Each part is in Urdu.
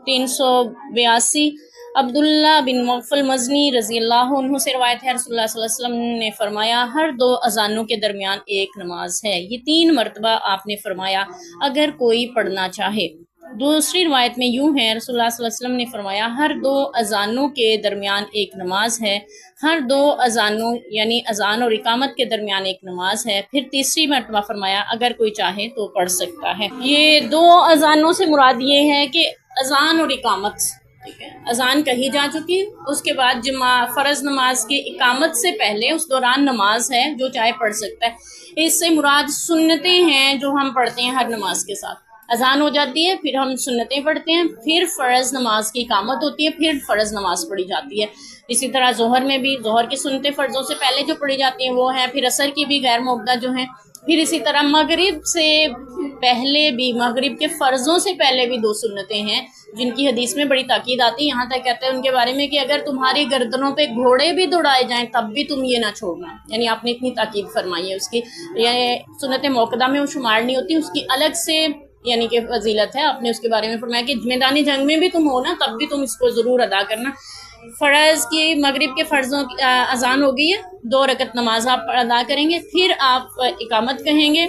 382 عبداللہ بن مغفل مزنی رضی اللہ عنہ سے روایت ہے، رسول اللہ صلی اللہ علیہ وسلم نے فرمایا ہر 2 اذانوں کے درمیان ایک نماز ہے۔ یہ 3 مرتبہ آپ نے فرمایا اگر کوئی پڑھنا چاہے۔ دوسری روایت میں یوں ہے، رسول اللہ صلی اللہ علیہ وسلم نے فرمایا ہر 2 اذانوں کے درمیان ایک نماز ہے۔ ہر 2 اذانوں یعنی اذان اور اقامت کے درمیان ایک نماز ہے۔ پھر تیسری مرتبہ فرمایا اگر کوئی چاہے تو پڑھ سکتا ہے۔ یہ 2 اذانوں سے مراد یہ ہے کہ اذان اور اقامت، ٹھیک ہے، اذان کہی جا چکی، اس کے بعد فرض نماز کی اقامت سے پہلے اس دوران نماز ہے، جو چاہے پڑھ سکتا ہے۔ اس سے مراد سنتیں ہیں جو ہم پڑھتے ہیں ہر نماز کے ساتھ۔ اذان ہو جاتی ہے، پھر ہم سنتیں پڑھتے ہیں، پھر فرض نماز کی اقامت ہوتی ہے، پھر فرض نماز پڑھی جاتی ہے۔ اسی طرح ظہر میں بھی ظہر کی سنتیں فرضوں سے پہلے جو پڑھی جاتی ہیں وہ ہیں، پھر عصر کی بھی غیر موقدہ جو ہیں، پھر اسی طرح مغرب سے پہلے بھی، مغرب کے فرضوں سے پہلے بھی 2 سنتیں ہیں جن کی حدیث میں بڑی تاکید آتی ہے، یہاں تک کہتے ہیں ان کے بارے میں کہ اگر تمہاری گردنوں پہ گھوڑے بھی دوڑائے جائیں تب بھی تم یہ نہ چھوڑنا، یعنی آپ نے اتنی تاکید فرمائی ہے اس کی۔ یہ سنت موقدہ میں وہ شمار نہیں ہوتی، اس کی الگ سے یعنی کہ فضیلت ہے۔ آپ نے اس کے بارے میں فرمایا کہ میدان جنگ میں بھی تم ہو نا تب بھی تم اس کو ضرور ادا کرنا۔ فرض کی مغرب کے فرضوں کی اذان ہو گئی ہے، 2 رکعت نماز آپ ادا کریں گے، پھر آپ اقامت کہیں گے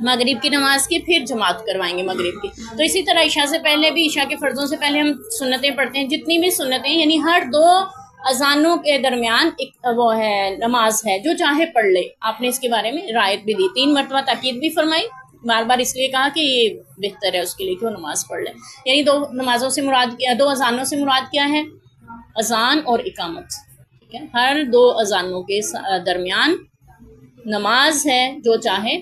مغرب کی نماز کی، پھر جماعت کروائیں گے مغرب کی۔ تو اسی طرح عشاء سے پہلے بھی، عشاء کے فرضوں سے پہلے ہم سنتیں پڑھتے ہیں، جتنی بھی سنتیں یعنی ہر 2 اذانوں کے درمیان وہ ہے نماز ہے، جو چاہے پڑھ لے۔ آپ نے اس کے بارے میں رعایت بھی دی، 3 مرتبہ تاکید بھی فرمائی، بار بار اس لیے کہا کہ یہ بہتر ہے اس کے لیے کہ وہ نماز پڑھ لے۔ یعنی 2 نمازوں سے مراد 2 اذانوں سے مراد کیا ہے؟ اذان اور اقامت، ٹھیک ہے، ہر 2 اذانوں کے درمیان نماز ہے، جو چاہے